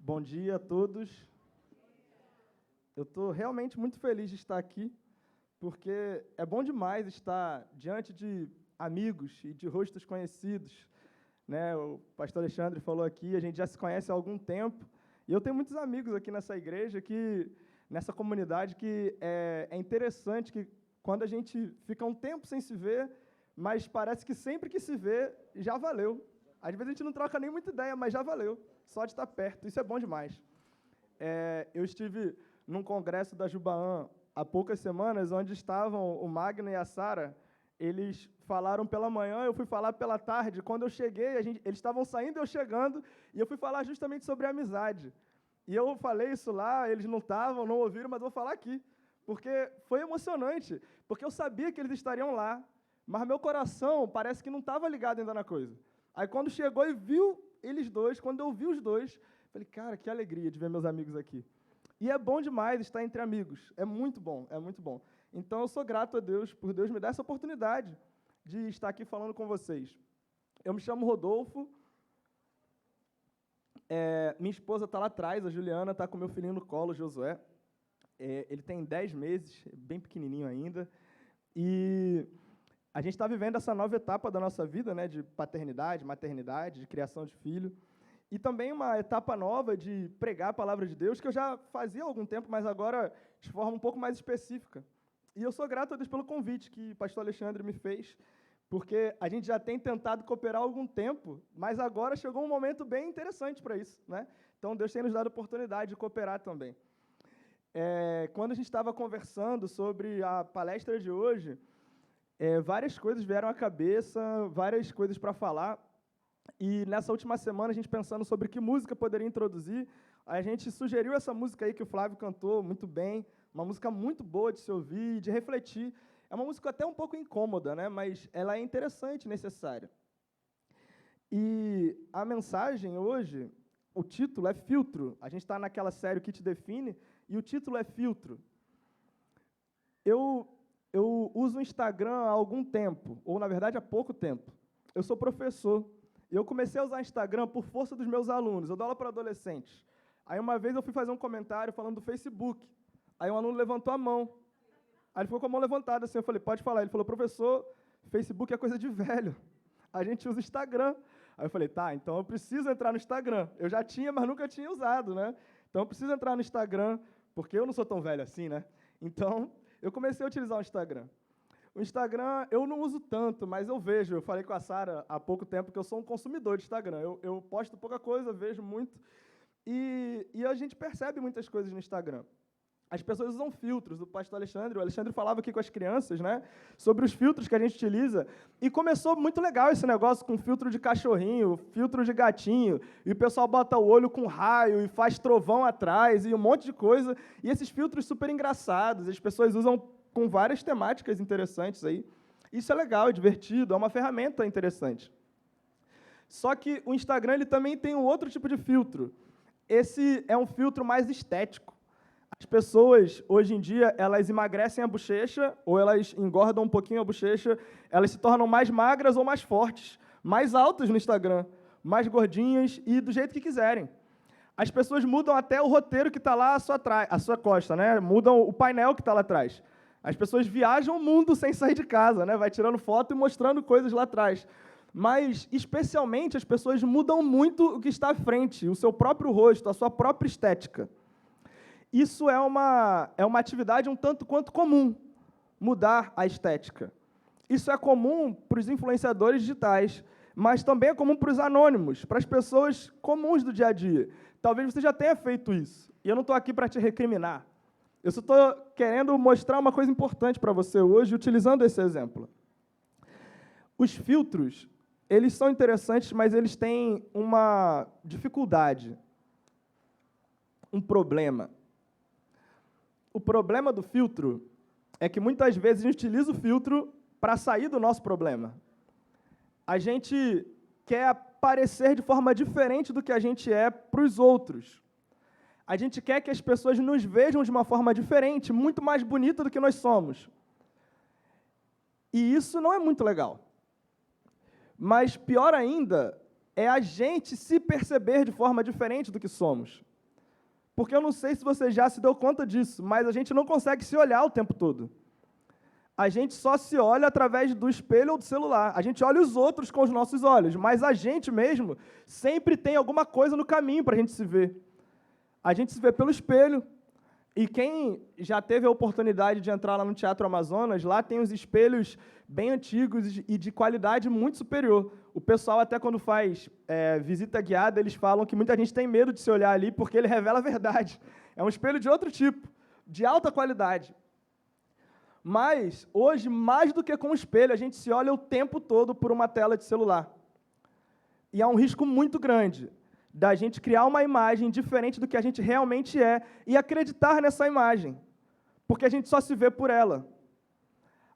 Bom dia a todos. Eu estou realmente muito feliz de estar aqui, porque é bom demais estar diante de amigos e de rostos conhecidos, né? O pastor Alexandre falou aqui, a gente já se conhece há algum tempo, e eu tenho muitos amigos aqui nessa igreja, nessa comunidade, que é interessante que quando a gente fica um tempo sem se ver, mas parece que sempre que se vê, já valeu. Às vezes a gente não troca nem muita ideia, mas já valeu, só de estar perto, isso é bom demais. Eu estive num congresso da Jubaã há poucas semanas, onde estavam o Magno e a Sara. Eles falaram pela manhã, eu fui falar pela tarde. Quando eu cheguei, eles estavam saindo e eu chegando, e eu fui falar justamente sobre a amizade. E eu falei isso lá, eles não estavam, não ouviram, mas eu vou falar aqui, porque foi emocionante, porque eu sabia que eles estariam lá, mas meu coração parece que não estava ligado ainda na coisa. Aí, quando chegou e viu eles dois, quando eu vi os dois, falei, cara, que alegria de ver meus amigos aqui. E é bom demais estar entre amigos, é muito bom, é muito bom. Então, eu sou grato a Deus, por Deus me dar essa oportunidade de estar aqui falando com vocês. Eu me chamo Rodolfo, minha esposa está lá atrás, a Juliana está com meu filhinho no colo, o Josué. Ele tem 10 meses, bem pequenininho ainda, e a gente está vivendo essa nova etapa da nossa vida, né, de paternidade, maternidade, de criação de filho, e também uma etapa nova de pregar a palavra de Deus, que eu já fazia há algum tempo, mas agora de forma um pouco mais específica. E eu sou grato a Deus pelo convite que o pastor Alexandre me fez, porque a gente já tem tentado cooperar há algum tempo, mas agora chegou um momento bem interessante para isso, né? Então, Deus tem nos dado a oportunidade de cooperar também. Quando a gente estava conversando sobre a palestra de hoje, várias coisas vieram à cabeça, várias coisas para falar, e nessa última semana, a gente pensando sobre que música poderia introduzir, a gente sugeriu essa música aí que o Flávio cantou muito bem, uma música muito boa de se ouvir, de refletir. É uma música até um pouco incômoda, né? Mas ela é interessante e necessária. E a mensagem hoje, o título é Filtro. A gente está naquela série O Que Te Define, e o título é Filtro. Eu uso o Instagram há algum tempo, ou, na verdade, há pouco tempo. Eu sou professor. E eu comecei a usar o Instagram por força dos meus alunos. Eu dou aula para adolescentes. Aí, uma vez, eu fui fazer um comentário falando do Facebook. Aí, um aluno levantou a mão. Aí, ele ficou com a mão levantada, assim. Eu falei, pode falar. Ele falou, professor, Facebook é coisa de velho. A gente usa o Instagram. Aí, eu falei, tá, então eu preciso entrar no Instagram. Eu já tinha, mas nunca tinha usado, né? Então, eu preciso entrar no Instagram, porque eu não sou tão velho assim, né? Então, eu comecei a utilizar o Instagram. O Instagram eu não uso tanto, mas eu vejo. Eu falei com a Sara há pouco tempo que eu sou um consumidor de Instagram. Eu posto pouca coisa, vejo muito. E a gente percebe muitas coisas no Instagram. As pessoas usam filtros. O pastor Alexandre, falava aqui com as crianças, né, sobre os filtros que a gente utiliza. E começou muito legal esse negócio com filtro de cachorrinho, filtro de gatinho. E o pessoal bota o olho com raio e faz trovão atrás e um monte de coisa. E esses filtros super engraçados. As pessoas usam com várias temáticas interessantes aí. Isso é legal, é divertido, é uma ferramenta interessante. Só que o Instagram ele também tem um outro tipo de filtro. Esse é um filtro mais estético. As pessoas, hoje em dia, elas emagrecem a bochecha, ou elas engordam um pouquinho a bochecha, elas se tornam mais magras ou mais fortes, mais altas no Instagram, mais gordinhas e do jeito que quiserem. As pessoas mudam até o roteiro que está lá à sua costa, né? Mudam o painel que está lá atrás. As pessoas viajam o mundo sem sair de casa, né? Vai tirando foto e mostrando coisas lá atrás. Mas, especialmente, as pessoas mudam muito o que está à frente, o seu próprio rosto, a sua própria estética. Isso é uma atividade um tanto quanto comum, mudar a estética. Isso é comum para os influenciadores digitais, mas também é comum para os anônimos, para as pessoas comuns do dia a dia. Talvez você já tenha feito isso, e eu não estou aqui para te recriminar. Eu só estou querendo mostrar uma coisa importante para você hoje, utilizando esse exemplo. Os filtros, eles são interessantes, mas eles têm uma dificuldade, um problema. O problema do filtro é que, muitas vezes, a gente utiliza o filtro para sair do nosso problema. A gente quer parecer de forma diferente do que a gente é para os outros. A gente quer que as pessoas nos vejam de uma forma diferente, muito mais bonita do que nós somos. E isso não é muito legal. Mas, pior ainda, é a gente se perceber de forma diferente do que somos. Porque eu não sei se você já se deu conta disso, mas a gente não consegue se olhar o tempo todo. A gente só se olha através do espelho ou do celular. A gente olha os outros com os nossos olhos, mas a gente mesmo sempre tem alguma coisa no caminho para a gente se ver. A gente se vê pelo espelho. E quem já teve a oportunidade de entrar lá no Teatro Amazonas, lá tem os espelhos bem antigos e de qualidade muito superior. O pessoal, até quando faz visita guiada, eles falam que muita gente tem medo de se olhar ali, porque ele revela a verdade. É um espelho de outro tipo, de alta qualidade. Mas, hoje, mais do que com o espelho, a gente se olha o tempo todo por uma tela de celular. E há um risco muito grande da gente criar uma imagem diferente do que a gente realmente é e acreditar nessa imagem, porque a gente só se vê por ela.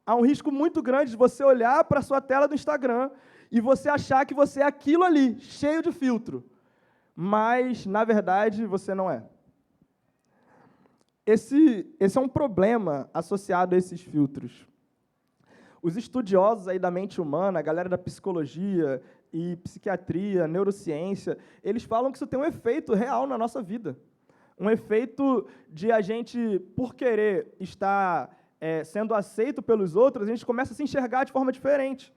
Há um risco muito grande de você olhar para a sua tela do Instagram e você achar que você é aquilo ali, cheio de filtro, mas, na verdade, você não é. Esse é um problema associado a esses filtros. Os estudiosos aí da mente humana, a galera da psicologia e psiquiatria, neurociência, eles falam que isso tem um efeito real na nossa vida. Um efeito de a gente, por querer estar sendo aceito pelos outros, a gente começa a se enxergar de forma diferente.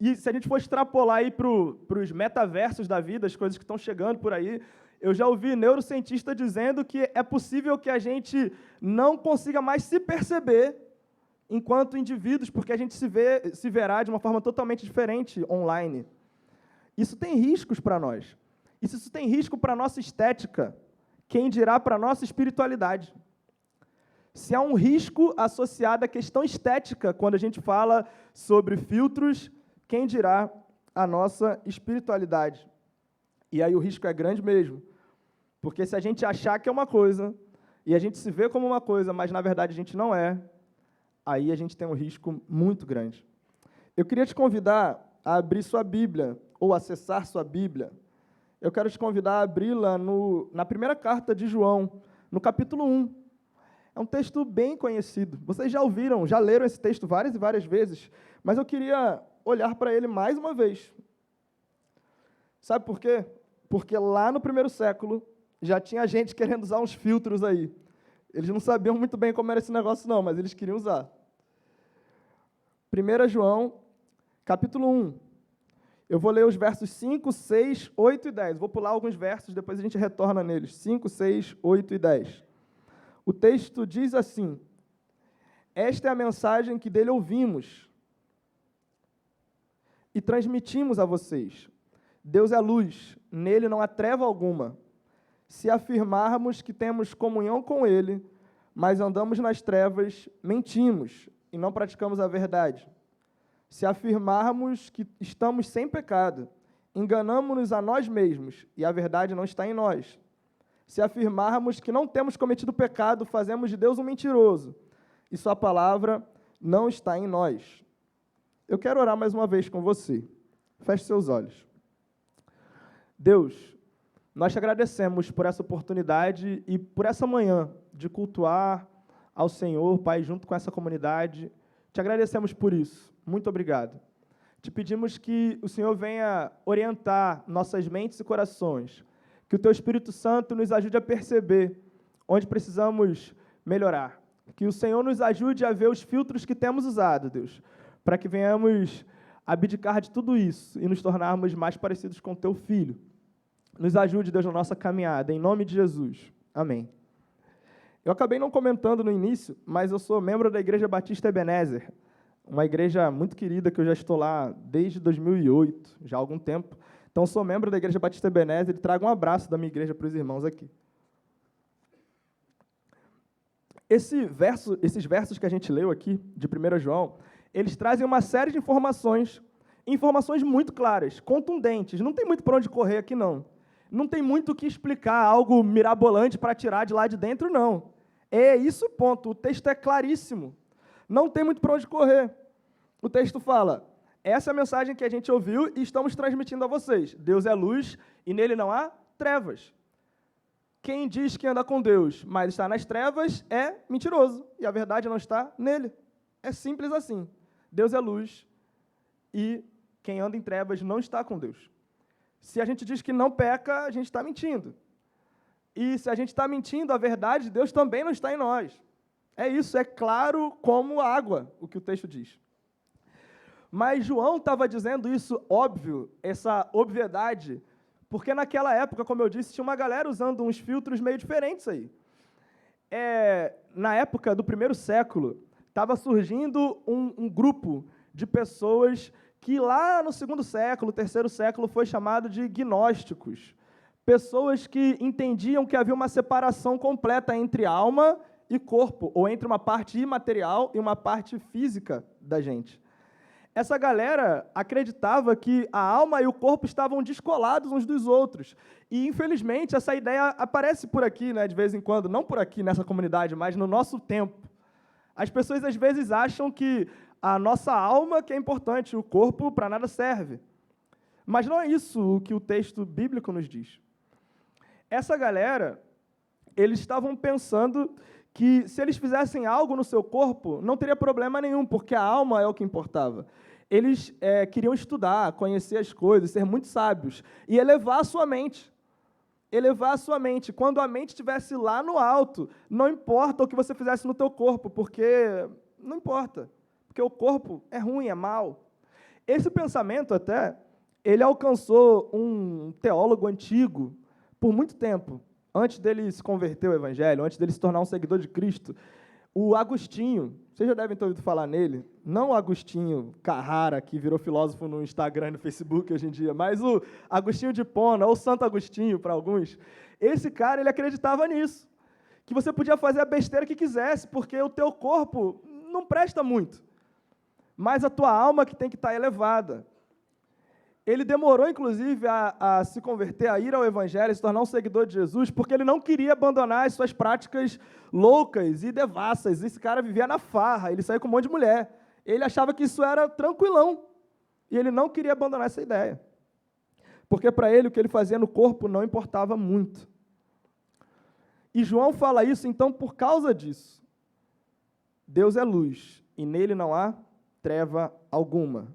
E se a gente for extrapolar aí para os metaversos da vida, as coisas que estão chegando por aí, eu já ouvi neurocientista dizendo que é possível que a gente não consiga mais se perceber enquanto indivíduos, porque a gente se verá de uma forma totalmente diferente online. Isso tem riscos para nós. Isso tem risco para a nossa estética, quem dirá para a nossa espiritualidade. Se há um risco associado à questão estética quando a gente fala sobre filtros, quem dirá a nossa espiritualidade. E aí o risco é grande mesmo. Porque se a gente achar que é uma coisa, e a gente se vê como uma coisa, mas na verdade a gente não é, aí a gente tem um risco muito grande. Eu queria te convidar a abrir sua Bíblia, ou acessar sua Bíblia. Eu quero te convidar a abri-la na primeira carta de João, no capítulo 1. É um texto bem conhecido. Vocês já ouviram, já leram esse texto várias e várias vezes, mas eu queria olhar para ele mais uma vez. Sabe por quê? Porque lá no primeiro século, já tinha gente querendo usar uns filtros aí. Eles não sabiam muito bem como era esse negócio, não, mas eles queriam usar. 1 João, capítulo 1. Eu vou ler os versos 5, 6, 8 e 10. Vou pular alguns versos, depois a gente retorna neles. 5, 6, 8 e 10. O texto diz assim: esta é a mensagem que dele ouvimos e transmitimos a vocês. Deus é luz, nele não há treva alguma. Se afirmarmos que temos comunhão com Ele, mas andamos nas trevas, mentimos e não praticamos a verdade. Se afirmarmos que estamos sem pecado, enganamo-nos a nós mesmos e a verdade não está em nós. Se afirmarmos que não temos cometido pecado, fazemos de Deus um mentiroso e sua palavra não está em nós. Eu quero orar mais uma vez com você. Feche seus olhos. Deus, nós te agradecemos por essa oportunidade e por essa manhã de cultuar ao Senhor, Pai, junto com essa comunidade. Te agradecemos por isso. Muito obrigado. Te pedimos que o Senhor venha orientar nossas mentes e corações, que o Teu Espírito Santo nos ajude a perceber onde precisamos melhorar, que o Senhor nos ajude a ver os filtros que temos usado, Deus, para que venhamos abdicar de tudo isso e nos tornarmos mais parecidos com o Teu Filho. Nos ajude, Deus, na nossa caminhada, em nome de Jesus. Amém. Eu acabei não comentando no início, mas eu sou membro da Igreja Batista Ebenezer, uma igreja muito querida que eu já estou lá desde 2008, já há algum tempo. Então, sou membro da Igreja Batista Ebenezer e trago um abraço da minha igreja para os irmãos aqui. Esses versos que a gente leu aqui, de 1 João, eles trazem uma série de informações muito claras, contundentes. Não tem muito para onde correr aqui, não. Não tem muito o que explicar, algo mirabolante para tirar de lá de dentro, não. É isso, ponto. O texto é claríssimo. Não tem muito para onde correr. O texto fala, essa é a mensagem que a gente ouviu e estamos transmitindo a vocês. Deus é luz e nele não há trevas. Quem diz que anda com Deus, mas está nas trevas, é mentiroso. E a verdade não está nele. É simples assim. Deus é luz e quem anda em trevas não está com Deus. Se a gente diz que não peca, a gente está mentindo. E se a gente está mentindo, a verdade de Deus também não está em nós. É isso, é claro como água, o que o texto diz. Mas João estava dizendo isso óbvio, essa obviedade, porque naquela época, como eu disse, tinha uma galera usando uns filtros meio diferentes aí. Na época do primeiro século, estava surgindo um grupo de pessoas que lá no segundo século, terceiro século, foi chamado de gnósticos. Pessoas que entendiam que havia uma separação completa entre alma e corpo, ou entre uma parte imaterial e uma parte física da gente. Essa galera acreditava que a alma e o corpo estavam descolados uns dos outros. E, infelizmente, essa ideia aparece por aqui, né, de vez em quando, não por aqui nessa comunidade, mas no nosso tempo. As pessoas, às vezes, acham que a nossa alma que é importante, o corpo para nada serve. Mas não é isso o que o texto bíblico nos diz. Essa galera, eles estavam pensando que se eles fizessem algo no seu corpo, não teria problema nenhum, porque a alma é o que importava. Eles queriam estudar, conhecer as coisas, ser muito sábios, e elevar a sua mente. Elevar a sua mente. Quando a mente estivesse lá no alto, não importa o que você fizesse no teu corpo, porque não importa, porque o corpo é ruim, é mau. Esse pensamento até, ele alcançou um teólogo antigo por muito tempo, antes dele se converter ao Evangelho, antes dele se tornar um seguidor de Cristo, o Agostinho, vocês já devem ter ouvido falar nele, não o Agostinho Carrara, que virou filósofo no Instagram e no Facebook hoje em dia, mas o Agostinho de Hipona, ou Santo Agostinho para alguns. Esse cara, ele acreditava nisso, que você podia fazer a besteira que quisesse, porque o teu corpo não presta muito, mas a tua alma que tem que estar elevada. Ele demorou, inclusive, a se converter, a ir ao Evangelho, se tornar um seguidor de Jesus, porque ele não queria abandonar as suas práticas loucas e devassas. Esse cara vivia na farra, ele saía com um monte de mulher. Ele achava que isso era tranquilão, e ele não queria abandonar essa ideia. Porque, para ele, o que ele fazia no corpo não importava muito. E João fala isso, então, por causa disso. Deus é luz, e nele não há treva alguma.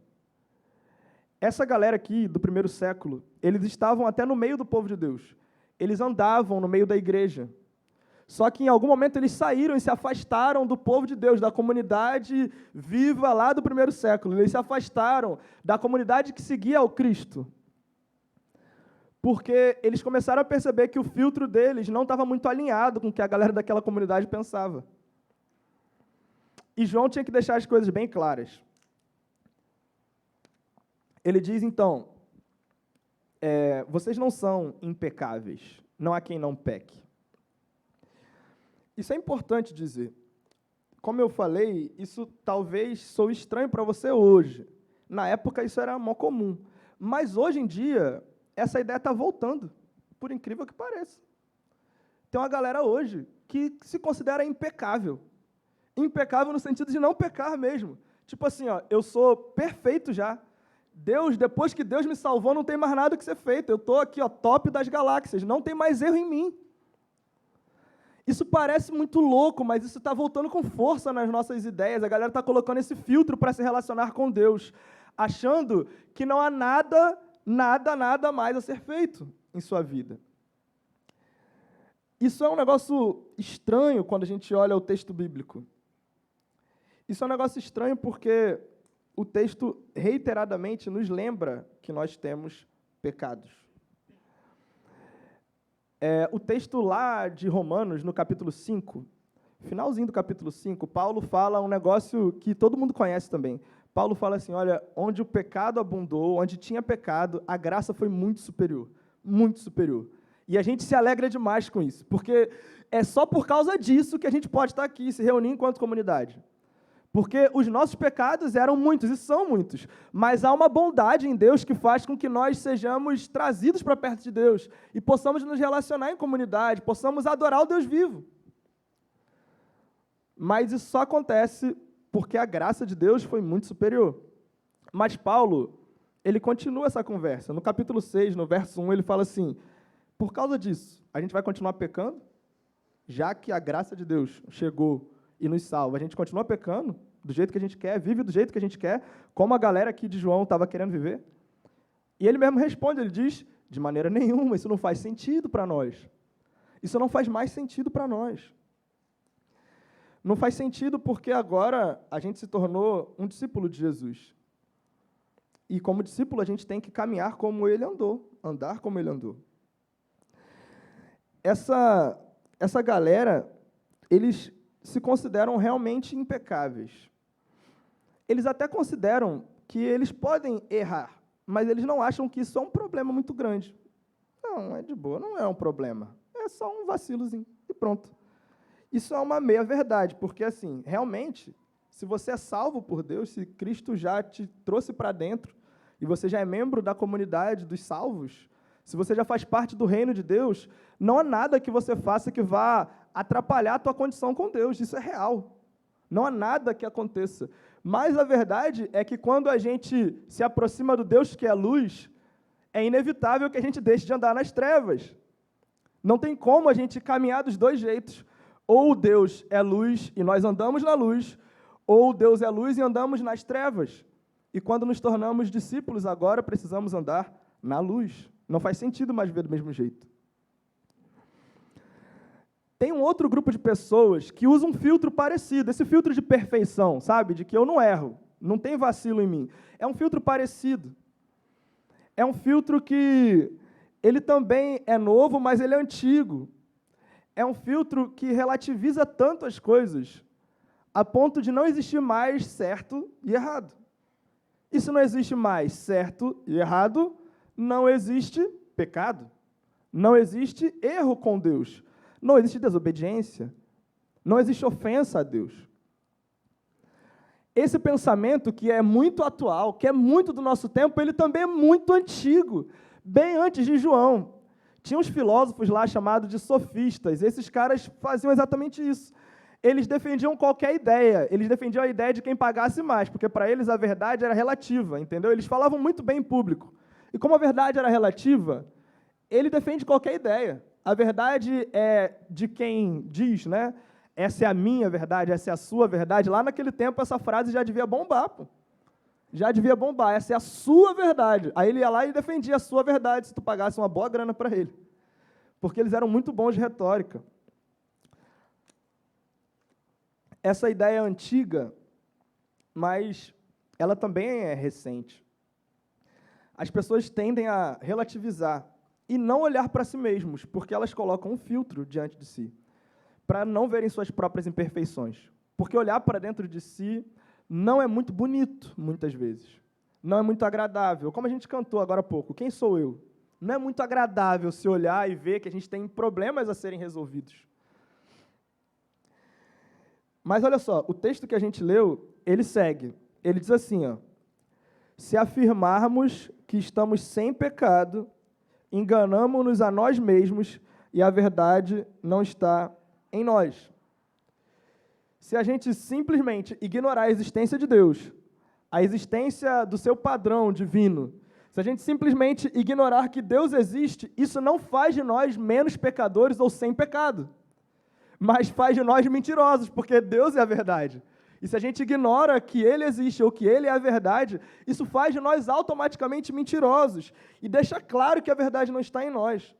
Essa galera aqui do primeiro século, eles estavam até no meio do povo de Deus. Eles andavam no meio da igreja. Só que em algum momento eles saíram e se afastaram do povo de Deus, da comunidade viva lá do primeiro século. Eles se afastaram da comunidade que seguia ao Cristo. Porque eles começaram a perceber que o filtro deles não estava muito alinhado com o que a galera daquela comunidade pensava. E João tinha que deixar as coisas bem claras. Ele diz, então, vocês não são impecáveis, não há quem não peque. Isso é importante dizer. Como eu falei, isso talvez soe estranho para você hoje. Na época, isso era mó comum. Mas, hoje em dia, essa ideia está voltando, por incrível que pareça. Tem uma galera hoje que se considera impecável. Impecável no sentido de não pecar mesmo. Tipo assim, ó, eu sou perfeito já. Depois que Deus me salvou, não tem mais nada que ser feito. Eu estou aqui, ó, top das galáxias. Não tem mais erro em mim. Isso parece muito louco, mas isso está voltando com força nas nossas ideias. A galera está colocando esse filtro para se relacionar com Deus, achando que não há nada mais a ser feito em sua vida. Isso é um negócio estranho quando a gente olha o texto bíblico. Isso é um negócio estranho porque o texto reiteradamente nos lembra que nós temos pecados. O texto lá de Romanos, no capítulo 5, finalzinho do capítulo 5, Paulo fala um negócio que todo mundo conhece também. Paulo fala assim, olha, onde o pecado abundou, onde tinha pecado, a graça foi muito superior. Muito superior. E a gente se alegra demais com isso, porque é só por causa disso que a gente pode estar aqui, se reunir enquanto comunidade. Porque os nossos pecados eram muitos, e são muitos, mas há uma bondade em Deus que faz com que nós sejamos trazidos para perto de Deus e possamos nos relacionar em comunidade, possamos adorar o Deus vivo. Mas isso só acontece porque a graça de Deus foi muito superior. Mas Paulo, ele continua essa conversa. No capítulo 6, no verso 1, ele fala assim, por causa disso, a gente vai continuar pecando? Já que a graça de Deus chegou e nos salva, a gente continua pecando do jeito que a gente quer, vive do jeito que a gente quer, como a galera aqui de João estava querendo viver? E ele mesmo responde, ele diz, de maneira nenhuma, isso não faz sentido para nós. Isso não faz mais sentido para nós. Não faz sentido porque agora a gente se tornou um discípulo de Jesus. E como discípulo a gente tem que caminhar como ele andou, andar como ele andou. Essa galera, eles se consideram realmente impecáveis. Eles até consideram que eles podem errar, mas eles não acham que isso é um problema muito grande. Não, é de boa, não é um problema. É só um vacilozinho e pronto. Isso é uma meia-verdade, porque, assim, realmente, se você é salvo por Deus, se Cristo já te trouxe para dentro, e você já é membro da comunidade dos salvos, se você já faz parte do reino de Deus, não há nada que você faça que vá atrapalhar a tua condição com Deus. Isso é real. Não há nada que aconteça. Mas a verdade é que quando a gente se aproxima do Deus que é luz, é inevitável que a gente deixe de andar nas trevas. Não tem como a gente caminhar dos dois jeitos. Ou Deus é luz e nós andamos na luz, ou Deus é luz e andamos nas trevas. E quando nos tornamos discípulos agora, precisamos andar na luz. Não faz sentido mais ver do mesmo jeito. Tem um outro grupo de pessoas que usa um filtro parecido, esse filtro de perfeição, sabe? De que eu não erro, não tem vacilo em mim. É um filtro parecido. É um filtro que ele também é novo, mas ele é antigo. É um filtro que relativiza tanto as coisas, a ponto de não existir mais certo e errado. E se não existe mais certo e errado, não existe pecado. Não existe erro com Deus. Não existe desobediência. Não existe ofensa a Deus. Esse pensamento, que é muito atual, que é muito do nosso tempo, ele também é muito antigo. Bem antes de João. Tinha uns filósofos lá chamados de sofistas. Esses caras faziam exatamente isso. Eles defendiam qualquer ideia. Eles defendiam a ideia de quem pagasse mais, porque para eles a verdade era relativa, entendeu? Eles falavam muito bem em público. E como a verdade era relativa, ele defende qualquer ideia. A verdade é de quem diz, né? Essa é a minha verdade, essa é a sua verdade. Lá naquele tempo, essa frase já devia bombar, pô. Já devia bombar, essa é a sua verdade. Aí ele ia lá e defendia a sua verdade, se tu pagasse uma boa grana para ele. Porque eles eram muito bons de retórica. Essa ideia é antiga, mas ela também é recente. As pessoas tendem a relativizar e não olhar para si mesmos, porque elas colocam um filtro diante de si, para não verem suas próprias imperfeições. Porque olhar para dentro de si não é muito bonito, muitas vezes. Não é muito agradável. Como a gente cantou agora há pouco, quem sou eu? Não é muito agradável se olhar e ver que a gente tem problemas a serem resolvidos. Mas olha só, o texto que a gente leu, ele segue. Ele diz assim, ó, se afirmarmos que estamos sem pecado, enganamo-nos a nós mesmos e a verdade não está em nós. Se a gente simplesmente ignorar a existência de Deus, a existência do seu padrão divino, se a gente simplesmente ignorar que Deus existe, isso não faz de nós menos pecadores ou sem pecado, mas faz de nós mentirosos, porque Deus é a verdade. E se a gente ignora que Ele existe ou que Ele é a verdade, isso faz de nós automaticamente mentirosos e deixa claro que a verdade não está em nós.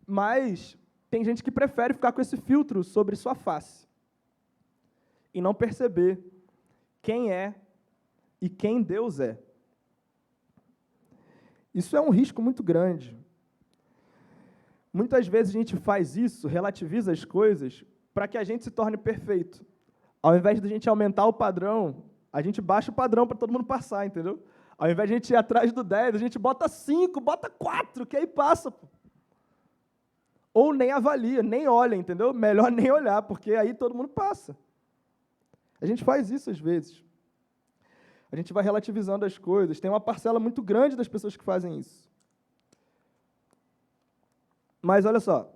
Mas tem gente que prefere ficar com esse filtro sobre sua face e não perceber quem é e quem Deus é. Isso é um risco muito grande. Muitas vezes a gente faz isso, relativiza as coisas, para que a gente se torne perfeito. Ao invés de a gente aumentar o padrão, a gente baixa o padrão para todo mundo passar, entendeu? Ao invés de a gente ir atrás do 10, a gente bota 5, bota 4, que aí passa. Pô. Ou nem avalia, nem olha, entendeu? Melhor nem olhar, porque aí todo mundo passa. A gente faz isso às vezes. A gente vai relativizando as coisas. Tem uma parcela muito grande das pessoas que fazem isso. Mas olha só,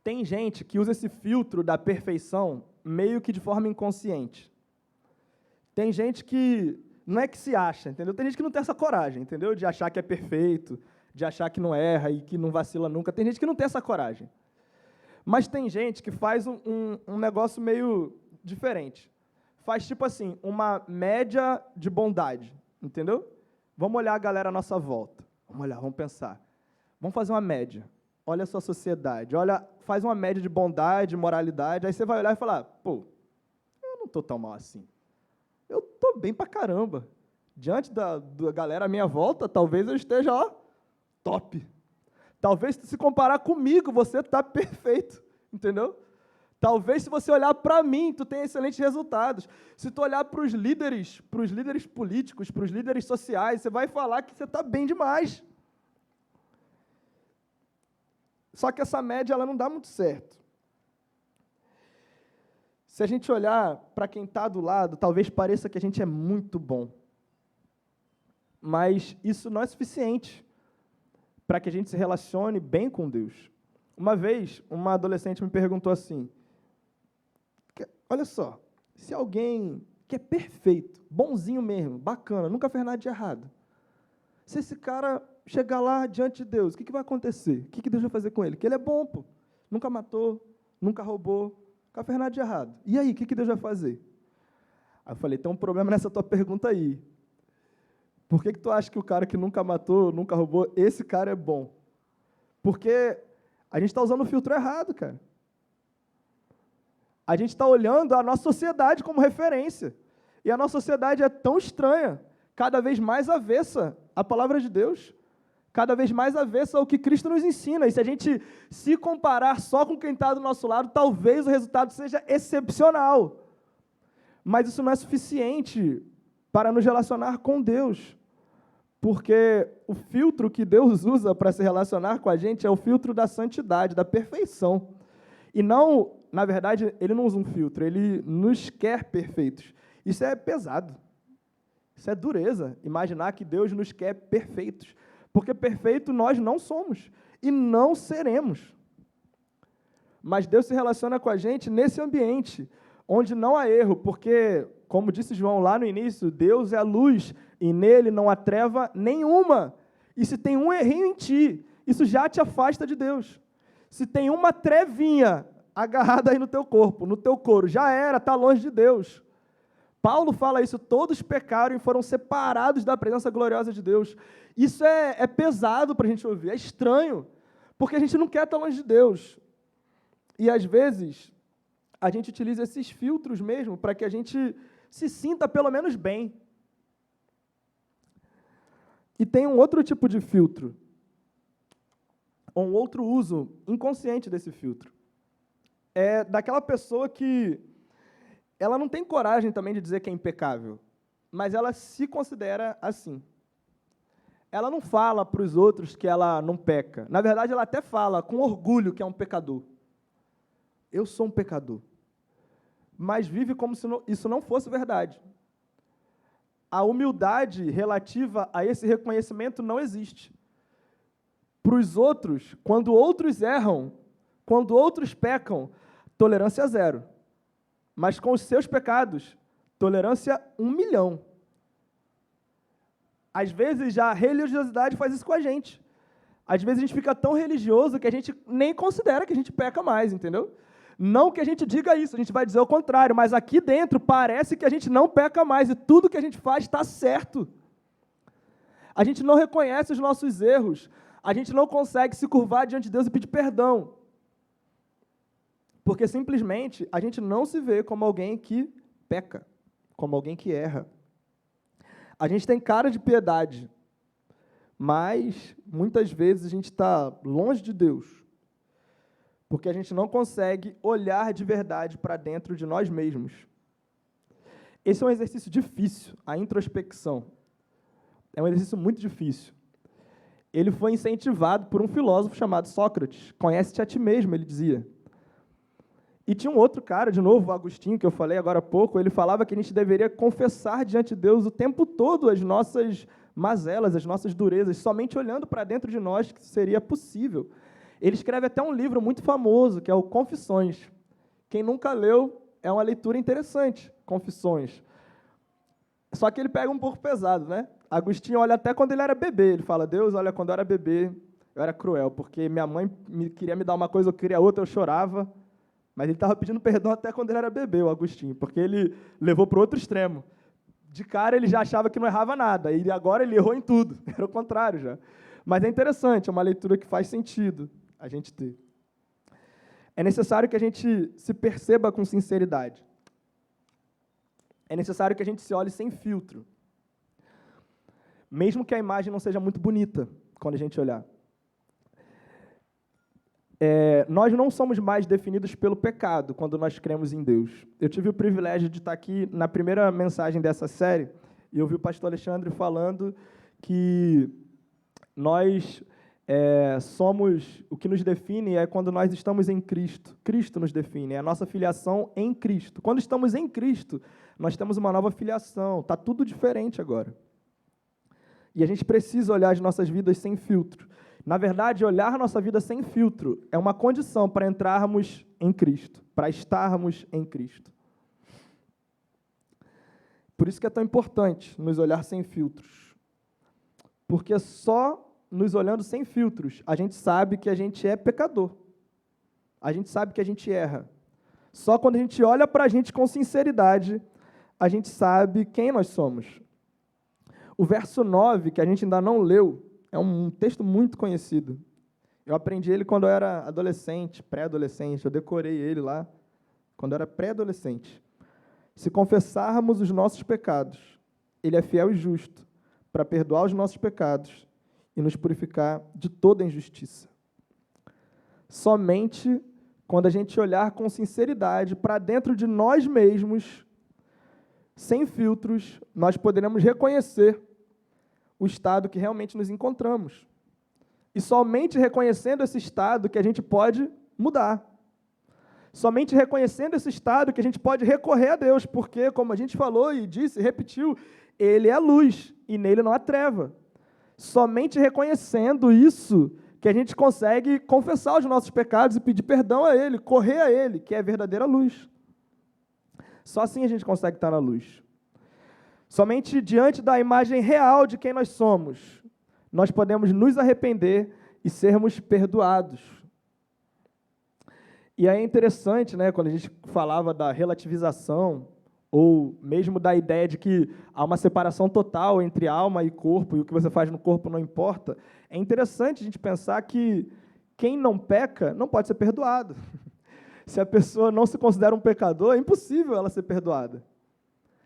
tem gente que usa esse filtro da perfeição meio que de forma inconsciente. Tem gente que não é que se acha, entendeu? Tem gente que não tem essa coragem, entendeu? De achar que é perfeito, de achar que não erra e que não vacila nunca. Tem gente que não tem essa coragem. Mas tem gente que faz um negócio meio diferente. Faz tipo assim, uma média de bondade, entendeu? Vamos olhar a galera à nossa volta. Vamos olhar, vamos pensar. Vamos fazer uma média. olha a sua sociedade, olha, faz uma média de bondade, moralidade, aí você vai olhar e falar, pô, eu não estou tão mal assim. Eu estou bem pra caramba. Diante da galera à minha volta, talvez eu esteja, ó, top. Talvez, se comparar comigo, você está perfeito, entendeu? Talvez, se você olhar para mim, tu tenha excelentes resultados. Se tu olhar para os líderes políticos, para os líderes sociais, você vai falar que você está bem demais. Só que essa média ela não dá muito certo. Se a gente olhar para quem está do lado, talvez pareça que a gente é muito bom. Mas isso não é suficiente para que a gente se relacione bem com Deus. Uma vez, uma adolescente me perguntou assim, olha só, se alguém que é perfeito, bonzinho mesmo, bacana, nunca fez nada de errado, se esse cara chegar lá diante de Deus, o que vai acontecer? O que Deus vai fazer com ele? Que ele é bom, pô. Nunca matou, nunca roubou, nunca fez nada de errado. E aí, o que Deus vai fazer? Aí eu falei, tem um problema nessa tua pergunta aí. Por que tu acha que o cara que nunca matou, nunca roubou, esse cara é bom? Porque a gente está usando o filtro errado, cara. A gente está olhando a nossa sociedade como referência. E a nossa sociedade é tão estranha, cada vez mais avessa à palavra de Deus, cada vez mais avessa ao que Cristo nos ensina. E se a gente se comparar só com quem está do nosso lado, talvez o resultado seja excepcional. Mas isso não é suficiente para nos relacionar com Deus. Porque o filtro que Deus usa para se relacionar com a gente é o filtro da santidade, da perfeição. E não, na verdade, ele não usa um filtro, ele nos quer perfeitos. Isso é pesado. Isso é dureza, imaginar que Deus nos quer perfeitos. Porque perfeito nós não somos e não seremos. Mas Deus se relaciona com a gente nesse ambiente, onde não há erro, porque, como disse João lá no início, Deus é a luz e nele não há treva nenhuma. E se tem um errinho em ti, isso já te afasta de Deus. Se tem uma trevinha agarrada aí no teu corpo, no teu couro, já era, está longe de Deus. Paulo fala isso, todos pecaram e foram separados da presença gloriosa de Deus. Isso é pesado para a gente ouvir, é estranho, porque a gente não quer estar longe de Deus. E, às vezes, a gente utiliza esses filtros mesmo para que a gente se sinta pelo menos bem. E tem um outro tipo de filtro, ou um outro uso inconsciente desse filtro. É daquela pessoa que ela não tem coragem também de dizer que é impecável, mas ela se considera assim. Ela não fala para os outros que ela não peca. Na verdade, ela até fala com orgulho que é um pecador. Eu sou um pecador. Mas vive como se isso não fosse verdade. A humildade relativa a esse reconhecimento não existe. Para os outros, quando outros erram, quando outros pecam, tolerância zero. Mas com os seus pecados, tolerância 1.000.000. Às vezes, já a religiosidade faz isso com a gente. Às vezes, a gente fica tão religioso que a gente nem considera que a gente peca mais, entendeu? Não que a gente diga isso, a gente vai dizer o contrário, mas aqui dentro parece que a gente não peca mais e tudo que a gente faz está certo. A gente não reconhece os nossos erros, a gente não consegue se curvar diante de Deus e pedir perdão. Porque simplesmente a gente não se vê como alguém que peca, como alguém que erra. A gente tem cara de piedade, mas muitas vezes a gente está longe de Deus, porque a gente não consegue olhar de verdade para dentro de nós mesmos. Esse é um exercício difícil, a introspecção. É um exercício muito difícil. Ele foi incentivado por um filósofo chamado Sócrates. Conhece-te a ti mesmo, ele dizia. E tinha um outro cara, de novo, o Agostinho, que eu falei agora há pouco, ele falava que a gente deveria confessar diante de Deus o tempo todo as nossas mazelas, as nossas durezas, somente olhando para dentro de nós que seria possível. Ele escreve até um livro muito famoso, que é o Confissões. Quem nunca leu, é uma leitura interessante, Confissões. Só que ele pega um pouco pesado, né? Agostinho olha até quando ele era bebê. Ele fala, Deus, olha, quando eu era bebê, eu era cruel, porque minha mãe queria me dar uma coisa, eu queria outra, eu chorava. Mas ele estava pedindo perdão até quando ele era bebê, o Agostinho, porque ele levou para o outro extremo. De cara, ele já achava que não errava nada, e agora ele errou em tudo. Era o contrário já. Mas é interessante, é uma leitura que faz sentido. a gente ter. É necessário que a gente se perceba com sinceridade. É necessário que a gente se olhe sem filtro. Mesmo que a imagem não seja muito bonita quando a gente olhar. Nós não somos mais definidos pelo pecado quando nós cremos em Deus. Eu tive o privilégio de estar aqui na primeira mensagem dessa série e eu vi o pastor Alexandre falando que nós somos, o que nos define é quando nós estamos em Cristo. Cristo nos define, é a nossa filiação em Cristo. Quando estamos em Cristo, nós temos uma nova filiação, está tudo diferente agora. E a gente precisa olhar as nossas vidas sem filtro. Na verdade, olhar a nossa vida sem filtro é uma condição para entrarmos em Cristo, para estarmos em Cristo. Por isso que é tão importante nos olhar sem filtros. Porque só nos olhando sem filtros, a gente sabe que a gente é pecador. A gente sabe que a gente erra. Só quando a gente olha para a gente com sinceridade, a gente sabe quem nós somos. O verso 9, que a gente ainda não leu, é um texto muito conhecido. Eu aprendi ele quando eu era adolescente, pré-adolescente. Eu decorei ele lá quando eu era pré-adolescente. Se confessarmos os nossos pecados, Ele é fiel e justo para perdoar os nossos pecados e nos purificar de toda injustiça. Somente quando a gente olhar com sinceridade para dentro de nós mesmos, sem filtros, nós poderemos reconhecer o estado que realmente nos encontramos. E somente reconhecendo esse estado que a gente pode mudar. Somente reconhecendo esse estado que a gente pode recorrer a Deus, porque, como a gente falou e disse, repetiu, Ele é a luz e nele não há treva. Somente reconhecendo isso que a gente consegue confessar os nossos pecados e pedir perdão a Ele, correr a Ele, que é a verdadeira luz. Só assim a gente consegue estar na luz. Somente diante da imagem real de quem nós somos, nós podemos nos arrepender e sermos perdoados. E aí é interessante, né, quando a gente falava da relativização, ou mesmo da ideia de que há uma separação total entre alma e corpo, e o que você faz no corpo não importa, é interessante a gente pensar que quem não peca não pode ser perdoado. Se a pessoa não se considera um pecador, é impossível ela ser perdoada.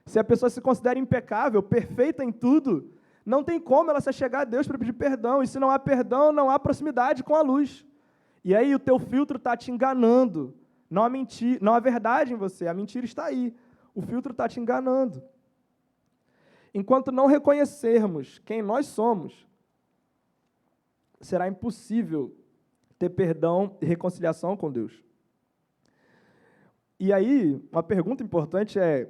Se a pessoa se considera impecável, perfeita em tudo, não tem como ela se chegar a Deus para pedir perdão. E se não há perdão, não há proximidade com a luz. E aí o teu filtro está te enganando. Não há verdade em você, a mentira está aí. O filtro está te enganando. Enquanto não reconhecermos quem nós somos, será impossível ter perdão e reconciliação com Deus. E aí, uma pergunta importante é,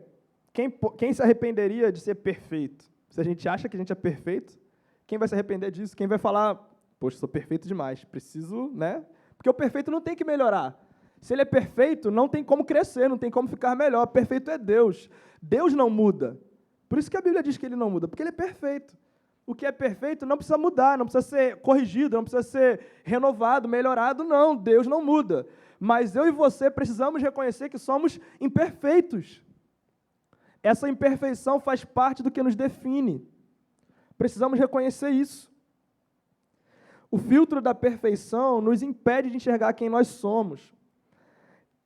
quem se arrependeria de ser perfeito? Se a gente acha que a gente é perfeito, quem vai se arrepender disso? Quem vai falar, poxa, sou perfeito demais, preciso, né? Porque o perfeito não tem que melhorar. Se ele é perfeito, não tem como crescer, não tem como ficar melhor. Perfeito é Deus. Deus não muda. Por isso que a Bíblia diz que Ele não muda, porque Ele é perfeito. O que é perfeito não precisa mudar, não precisa ser corrigido, não precisa ser renovado, melhorado, não. Deus não muda. Mas eu e você precisamos reconhecer que somos imperfeitos. Essa imperfeição faz parte do que nos define. Precisamos reconhecer isso. O filtro da perfeição nos impede de enxergar quem nós somos.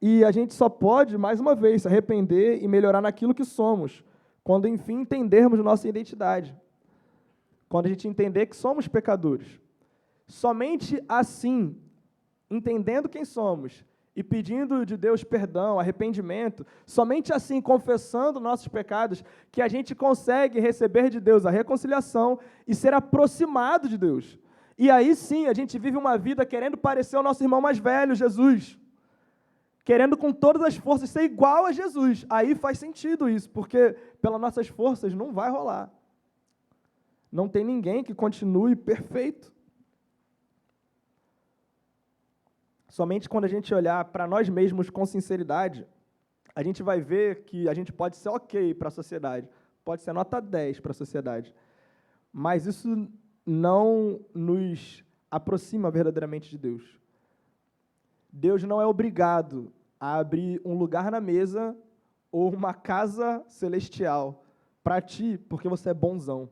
E a gente só pode, mais uma vez, se arrepender e melhorar naquilo que somos, quando, enfim, entendermos nossa identidade. Quando a gente entender que somos pecadores. Somente assim, entendendo quem somos e pedindo de Deus perdão, arrependimento, somente assim, confessando nossos pecados, que a gente consegue receber de Deus a reconciliação e ser aproximado de Deus. E aí sim, a gente vive uma vida querendo parecer o nosso irmão mais velho, Jesus. Querendo com todas as forças ser igual a Jesus. Aí faz sentido isso, porque pelas nossas forças não vai rolar. Não tem ninguém que continue perfeito. Somente quando a gente olhar para nós mesmos com sinceridade, a gente vai ver que a gente pode ser ok para a sociedade, pode ser nota 10 para a sociedade, mas isso não nos aproxima verdadeiramente de Deus. Deus não é obrigado a abrir um lugar na mesa ou uma casa celestial para ti, porque você é bonzão.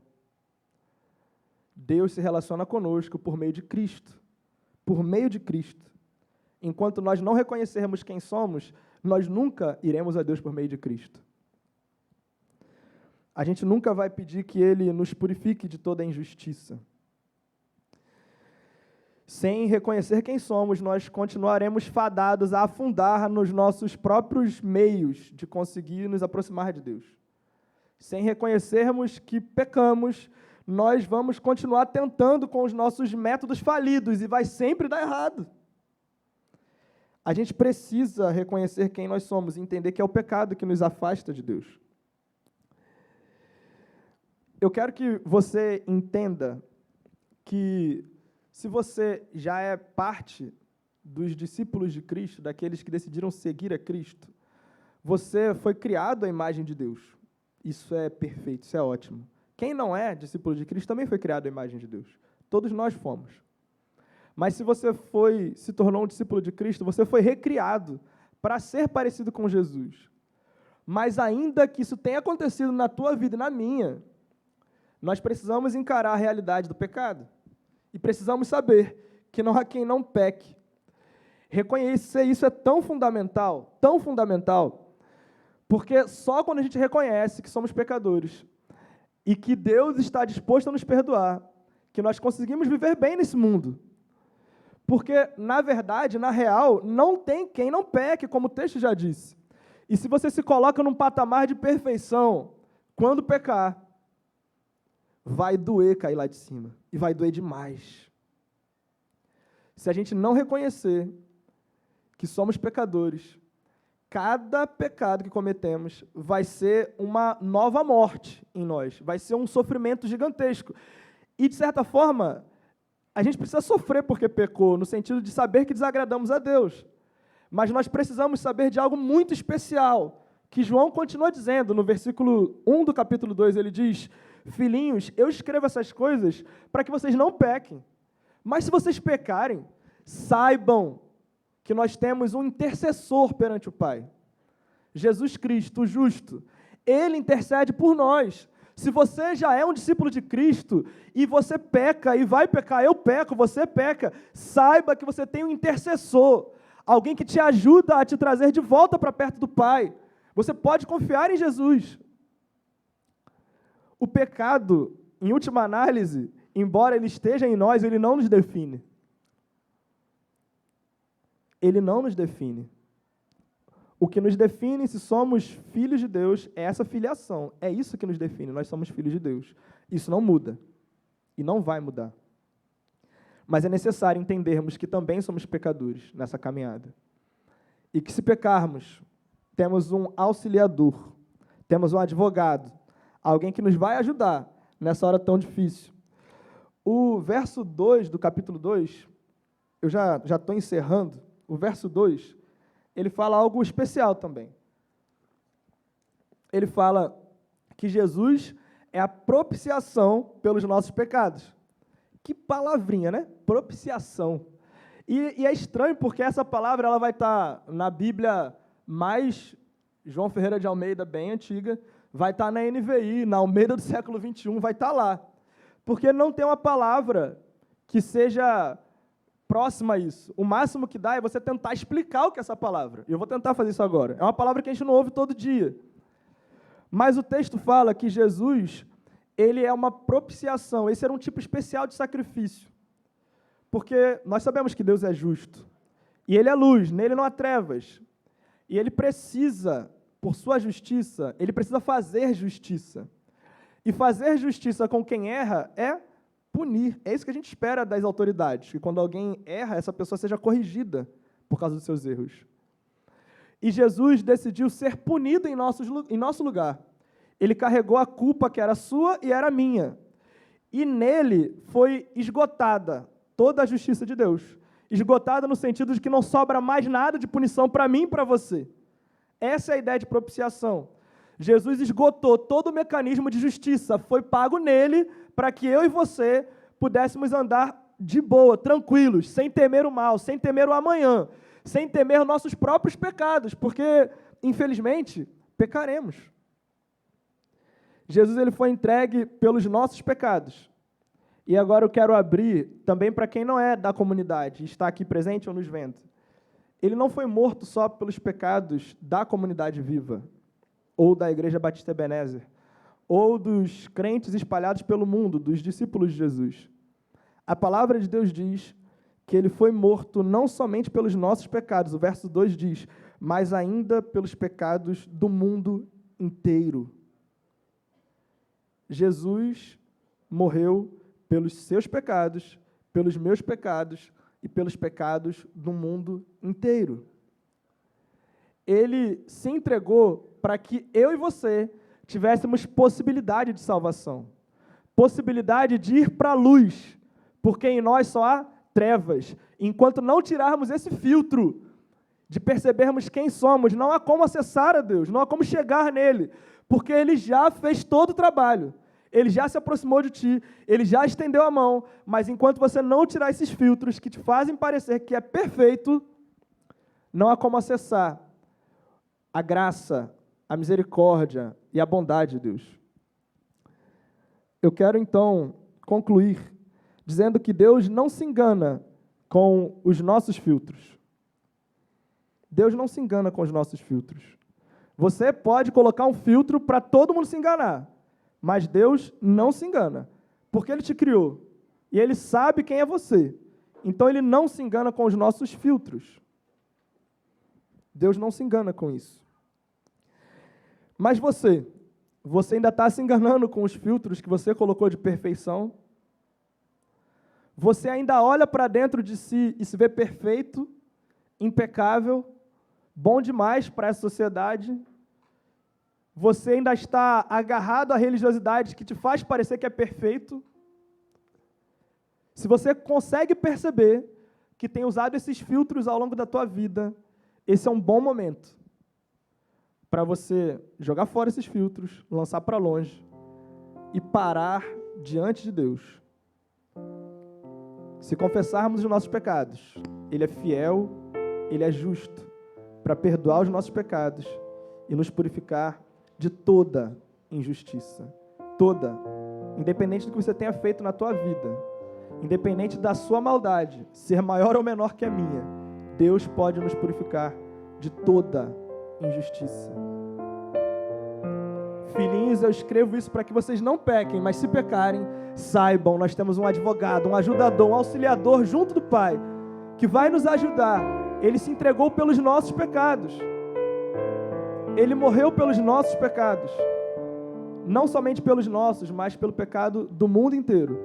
Deus se relaciona conosco por meio de Cristo, por meio de Cristo. Enquanto nós não reconhecermos quem somos, nós nunca iremos a Deus por meio de Cristo. A gente nunca vai pedir que Ele nos purifique de toda a injustiça. Sem reconhecer quem somos, nós continuaremos fadados a afundar nos nossos próprios meios de conseguir nos aproximar de Deus. Sem reconhecermos que pecamos, nós vamos continuar tentando com os nossos métodos falidos e vai sempre dar errado. A gente precisa reconhecer quem nós somos e entender que é o pecado que nos afasta de Deus. Eu quero que você entenda que, se você já é parte dos discípulos de Cristo, daqueles que decidiram seguir a Cristo, você foi criado à imagem de Deus. Isso é perfeito, isso é ótimo. Quem não é discípulo de Cristo também foi criado à imagem de Deus. Todos nós fomos. Mas se você se tornou um discípulo de Cristo, você foi recriado para ser parecido com Jesus. Mas ainda que isso tenha acontecido na tua vida e na minha, nós precisamos encarar a realidade do pecado. E precisamos saber que não há quem não peque. Reconhecer isso é tão fundamental, porque só quando a gente reconhece que somos pecadores e que Deus está disposto a nos perdoar, que nós conseguimos viver bem nesse mundo. Porque, na verdade, na real, não tem quem não peque, como o texto já disse. E se você se coloca num patamar de perfeição, quando pecar, vai doer cair lá de cima. E vai doer demais. Se a gente não reconhecer que somos pecadores, cada pecado que cometemos vai ser uma nova morte em nós. Vai ser um sofrimento gigantesco. E, de certa forma, a gente precisa sofrer porque pecou, no sentido de saber que desagradamos a Deus. Mas nós precisamos saber de algo muito especial, que João continua dizendo, no versículo 1 do capítulo 2, ele diz: filhinhos, eu escrevo essas coisas para que vocês não pequem. Mas se vocês pecarem, saibam que nós temos um intercessor perante o Pai. Jesus Cristo, o justo. Ele intercede por nós. Se você já é um discípulo de Cristo e você peca e vai pecar, eu peco, você peca, saiba que você tem um intercessor, alguém que te ajuda a te trazer de volta para perto do Pai. Você pode confiar em Jesus. O pecado, em última análise, embora ele esteja em nós, ele não nos define. Ele não nos define. O que nos define se somos filhos de Deus é essa filiação. É isso que nos define, nós somos filhos de Deus. Isso não muda. E não vai mudar. Mas é necessário entendermos que também somos pecadores nessa caminhada. E que se pecarmos, temos um auxiliador, temos um advogado, alguém que nos vai ajudar nessa hora tão difícil. O verso 2 do capítulo 2, eu já estou encerrando, o verso 2, ele fala algo especial também. Ele fala que Jesus é a propiciação pelos nossos pecados. Que palavrinha, né? Propiciação. E é estranho porque essa palavra ela vai estar na Bíblia mais João Ferreira de Almeida, bem antiga, vai estar na NVI, na Almeida do século XXI, vai estar lá. Porque não tem uma palavra que seja próxima a isso. O máximo que dá é você tentar explicar o que é essa palavra. E eu vou tentar fazer isso agora. É uma palavra que a gente não ouve todo dia. Mas o texto fala que Jesus, ele é uma propiciação. Esse era um tipo especial de sacrifício. Porque nós sabemos que Deus é justo. E Ele é luz, nele não há trevas. E Ele precisa, por sua justiça, Ele precisa fazer justiça. E fazer justiça com quem erra é punir. É isso que a gente espera das autoridades, que quando alguém erra, essa pessoa seja corrigida por causa dos seus erros. E Jesus decidiu ser punido em nosso lugar. Ele carregou a culpa que era sua e era minha. E nele foi esgotada toda a justiça de Deus. Esgotada no sentido de que não sobra mais nada de punição para mim e para você. Essa é a ideia de propiciação. Jesus esgotou todo o mecanismo de justiça, foi pago nele para que eu e você pudéssemos andar de boa, tranquilos, sem temer o mal, sem temer o amanhã, sem temer nossos próprios pecados, porque, infelizmente, pecaremos. Jesus ele foi entregue pelos nossos pecados. E agora eu quero abrir também para quem não é da comunidade, está aqui presente ou nos vendo. Ele não foi morto só pelos pecados da comunidade viva, ou da Igreja Batista Ebenezer, ou dos crentes espalhados pelo mundo, dos discípulos de Jesus. A palavra de Deus diz que ele foi morto não somente pelos nossos pecados, o verso 2 diz, mas ainda pelos pecados do mundo inteiro. Jesus morreu pelos seus pecados, pelos meus pecados e pelos pecados do mundo inteiro. Ele se entregou para que eu e você tivéssemos possibilidade de salvação, possibilidade de ir para a luz, porque em nós só há trevas. Enquanto não tirarmos esse filtro de percebermos quem somos, não há como acessar a Deus, não há como chegar nele, porque Ele já fez todo o trabalho. Ele já se aproximou de ti, Ele já estendeu a mão, mas enquanto você não tirar esses filtros que te fazem parecer que é perfeito, não há como acessar a graça, a misericórdia e a bondade de Deus. Eu quero, então, concluir dizendo que Deus não se engana com os nossos filtros. Deus não se engana com os nossos filtros. Você pode colocar um filtro para todo mundo se enganar, mas Deus não se engana, porque Ele te criou, e Ele sabe quem é você. Então, Ele não se engana com os nossos filtros. Deus não se engana com isso. Mas você ainda está se enganando com os filtros que você colocou de perfeição? Você ainda olha para dentro de si e se vê perfeito, impecável, bom demais para essa sociedade? Você ainda está agarrado à religiosidade que te faz parecer que é perfeito? Se você consegue perceber que tem usado esses filtros ao longo da tua vida, esse é um bom momento para você jogar fora esses filtros, lançar para longe e parar diante de Deus. Se confessarmos os nossos pecados, Ele é fiel, Ele é justo para perdoar os nossos pecados e nos purificar de toda injustiça. Toda. Independente do que você tenha feito na tua vida, independente da sua maldade, ser maior ou menor que a minha, Deus pode nos purificar de toda injustiça. Filhinhos, eu escrevo isso para que vocês não pequem, mas se pecarem, saibam, nós temos um advogado, um ajudador, um auxiliador junto do Pai, que vai nos ajudar. Ele se entregou pelos nossos pecados. Ele morreu pelos nossos pecados. Não somente pelos nossos, mas pelo pecado do mundo inteiro.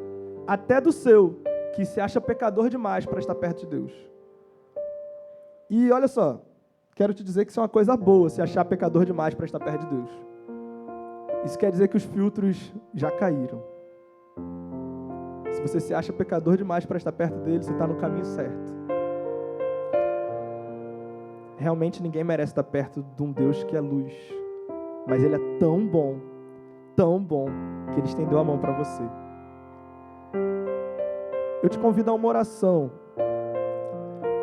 Até do seu, que se acha pecador demais para estar perto de Deus. E olha só, quero te dizer que isso é uma coisa boa, se achar pecador demais para estar perto de Deus. Isso quer dizer que os filtros já caíram. Se você se acha pecador demais para estar perto dele, você está no caminho certo. Realmente ninguém merece estar perto de um Deus que é luz. Mas Ele é tão bom, que Ele estendeu a mão para você. Eu te convido a uma oração.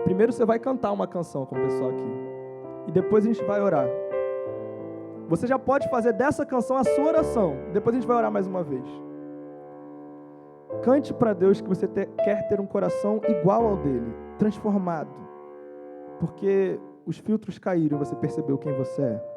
Primeiro você vai cantar uma canção com o pessoal aqui. E depois a gente vai orar. Você já pode fazer dessa canção a sua oração. Depois a gente vai orar mais uma vez. Cante para Deus que você quer ter um coração igual ao dele, transformado. Porque os filtros caíram e você percebeu quem você é.